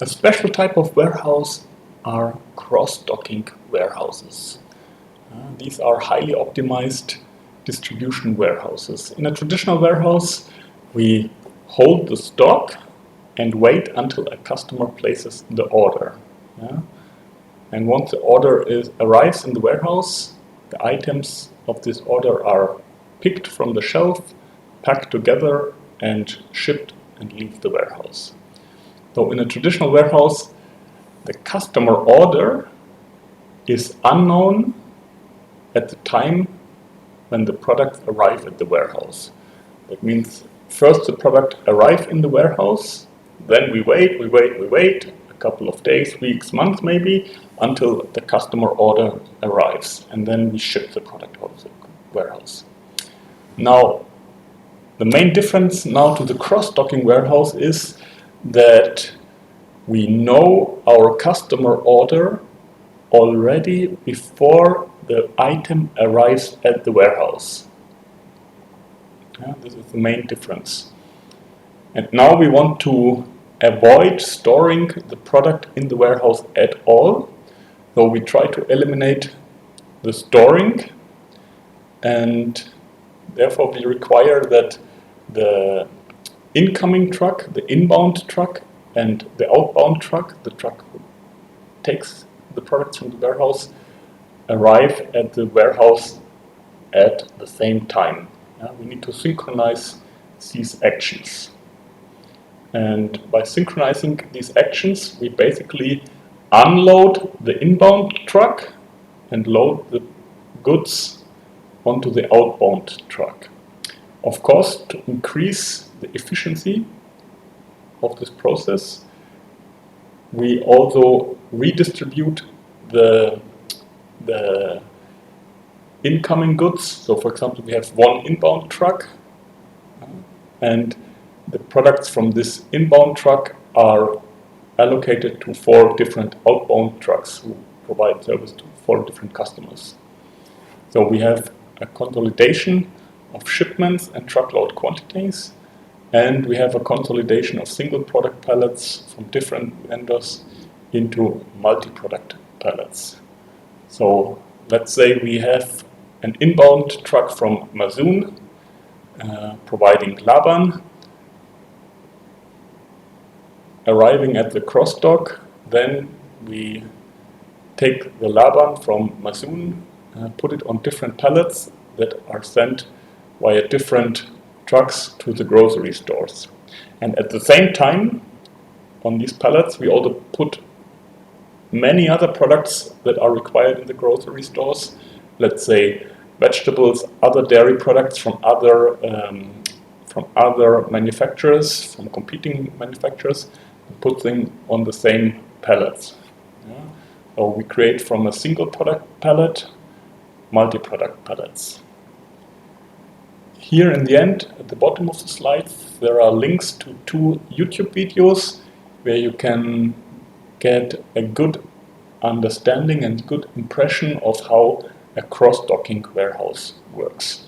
A special type of warehouse are cross-docking warehouses. These are highly optimized distribution warehouses. In a traditional warehouse, we hold the stock and wait until a customer places the order. And once the order arrives in the warehouse, the items of this order are picked from the shelf, packed together, and shipped and leave the warehouse. So in a traditional warehouse, the customer order is unknown at the time when the products arrive at the warehouse. That means first the product arrives in the warehouse, then we wait, a couple of days, weeks, months maybe, until the customer order arrives, and then we ship the product out of the warehouse. Now, the main difference now to the cross-docking warehouse is that we know our customer order already before the item arrives at the warehouse. This is the main difference. And now we want to avoid storing the product in the warehouse at all. So we try to eliminate the storing, and therefore we require that the incoming truck, the inbound truck, and the outbound truck, the truck who takes the products from the warehouse, arrive at the warehouse at the same time. We need to synchronize these actions. And by synchronizing these actions, we basically unload the inbound truck and load the goods onto the outbound truck. Of course, to increase the efficiency of this process, we also redistribute the incoming goods. So for example, we have one inbound truck, and the products from this inbound truck are allocated to 4 different outbound trucks who provide service to 4 different customers. So we have a consolidation of shipments and truckload quantities, and we have a consolidation of single product pallets from different vendors into multi-product pallets. So let's say we have an inbound truck from Masoon providing Laban, arriving at the cross-dock. Then we take the Laban from Masoon, put it on different pallets that are sent via different trucks to the grocery stores. And at the same time, on these pallets, we also put many other products that are required in the grocery stores. Let's say vegetables, other dairy products from other manufacturers, from competing manufacturers, and put them on the same pallets. So we create from a single product pallet multi-product pallets. Here in the end, at the bottom of the slides, there are links to 2 YouTube videos where you can get a good understanding and good impression of how a cross-docking warehouse works.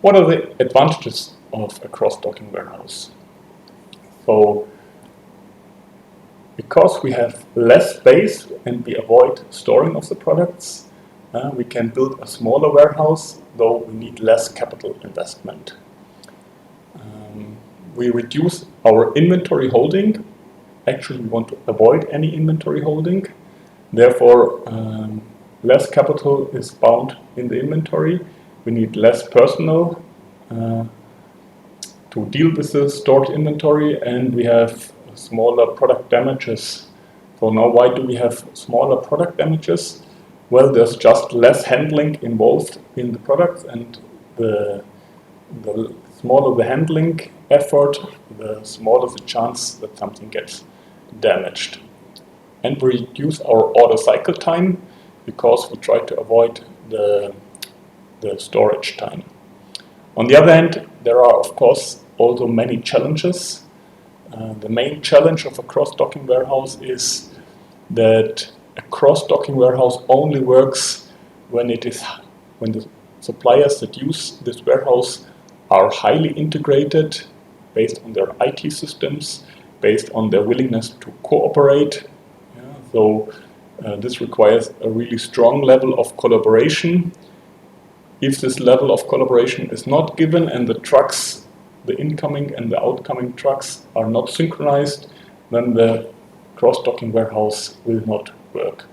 What are the advantages of a cross-docking warehouse? So, because we have less space and we avoid storing of the products, we can build a smaller warehouse, though we need less capital investment. We reduce our inventory holding. Actually, we want to avoid any inventory holding. Therefore, less capital is bound in the inventory. We need less personnel to deal with the stored inventory, and we have smaller product damages. So now, why do we have smaller product damages? Well, there's just less handling involved in the product, and the smaller the handling effort, the smaller the chance that something gets damaged. And we reduce our order cycle time because we try to avoid the storage time. On the other hand, there are of course also many challenges. The main challenge of a cross-docking warehouse is that a cross-docking warehouse only works when the suppliers that use this warehouse are highly integrated based on their IT systems, based on their willingness to cooperate. Yeah, so this requires a really strong level of collaboration. If this level of collaboration is not given and the trucks, the incoming and the outgoing trucks are not synchronized, then the cross-docking warehouse will not work.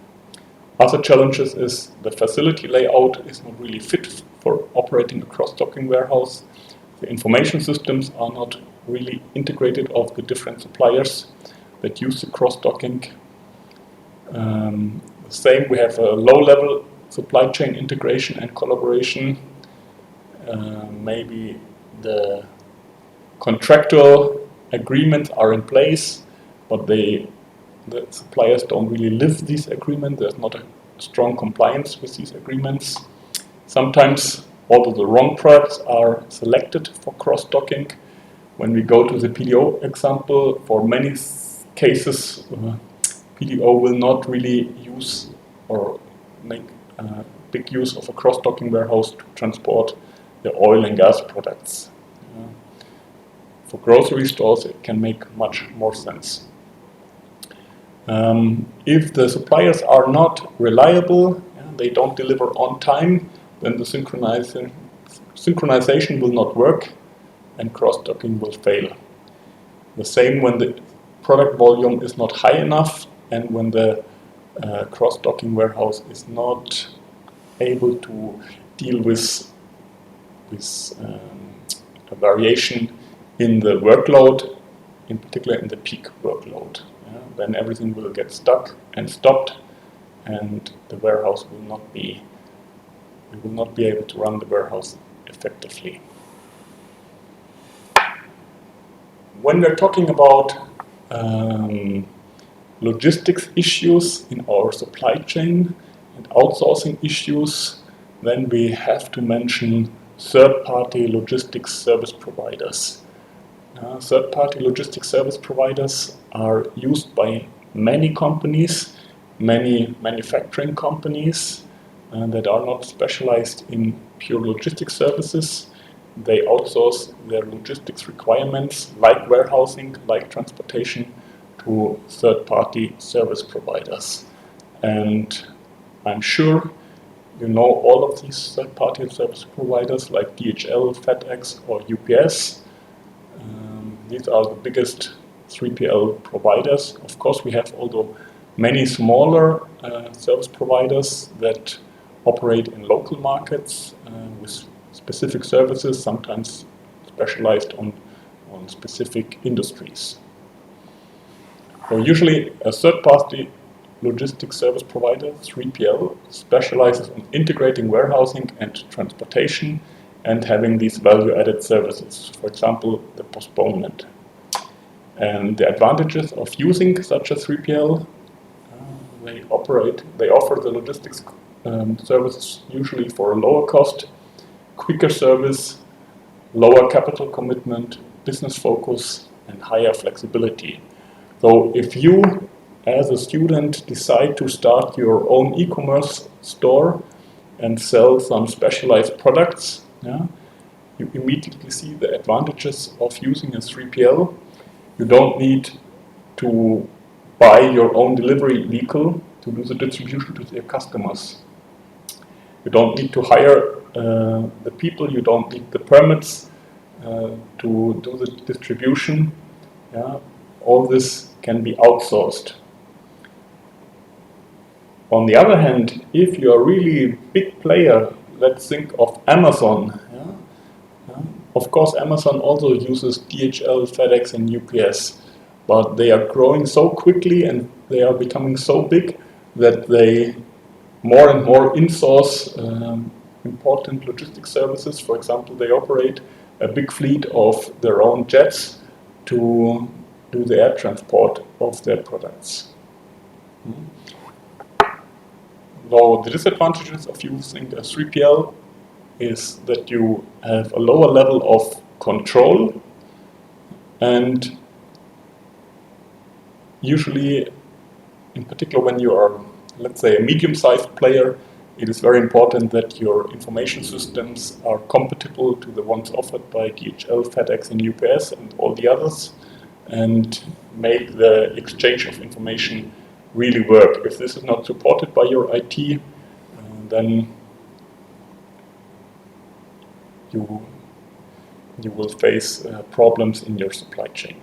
Other challenges is the facility layout is not really fit for operating a cross-docking warehouse. The information systems are not really integrated of the different suppliers that use the cross-docking. Same, we have a low-level supply chain integration and collaboration. Maybe the contractual agreements are in place, but the suppliers don't really live these agreements. There's not a strong compliance with these agreements. Sometimes although the wrong products are selected for cross-docking. When we go to the PDO example, for many cases, PDO will not really use or make big use of a cross-docking warehouse to transport the oil and gas products. For grocery stores, it can make much more sense. If the suppliers are not reliable, they don't deliver on time, then the synchronization will not work and cross-docking will fail. The same when the product volume is not high enough and when the cross-docking warehouse is not able to deal with a variation in the workload, in particular in the peak workload. Then everything will get stuck and stopped, and the warehouse will not be. We will not be able to run the warehouse effectively. When we're talking about logistics issues in our supply chain and outsourcing issues, then we have to mention third-party logistics service providers. Third-party logistics service providers are used by many companies, many manufacturing companies that are not specialized in pure logistics services. They outsource their logistics requirements, like warehousing, like transportation, to third-party service providers. And I'm sure you know all of these third-party service providers like DHL, FedEx, or UPS. These are the biggest 3PL providers. Of course, we have also many smaller service providers that operate in local markets with specific services, sometimes specialized on specific industries. So usually a third-party logistics service provider, 3PL, specializes in integrating warehousing and transportation and having these value-added services, for example, the postponement. And the advantages of using such a 3PL, they offer the logistics services usually for a lower cost, quicker service, lower capital commitment, business focus, and higher flexibility. So if you, as a student, decide to start your own e-commerce store and sell some specialized products, you immediately see the advantages of using a 3PL. You don't need to buy your own delivery vehicle to do the distribution to your customers. You don't need to hire the people, you don't need the permits to do the distribution. All this can be outsourced. On the other hand, if you're a really big player, let's think of Amazon. Of course, Amazon also uses DHL, FedEx, and UPS, but they are growing so quickly and they are becoming so big that they more and more insource important logistics services. For example, they operate a big fleet of their own jets to do the air transport of their products. Though the disadvantages of using a 3PL is that you have a lower level of control, and usually, in particular when you are, let's say, a medium-sized player, it is very important that your information systems are compatible to the ones offered by DHL, FedEx, and UPS, and all the others. And make the exchange of information really work. If this is not supported by your IT, then you will face problems in your supply chain.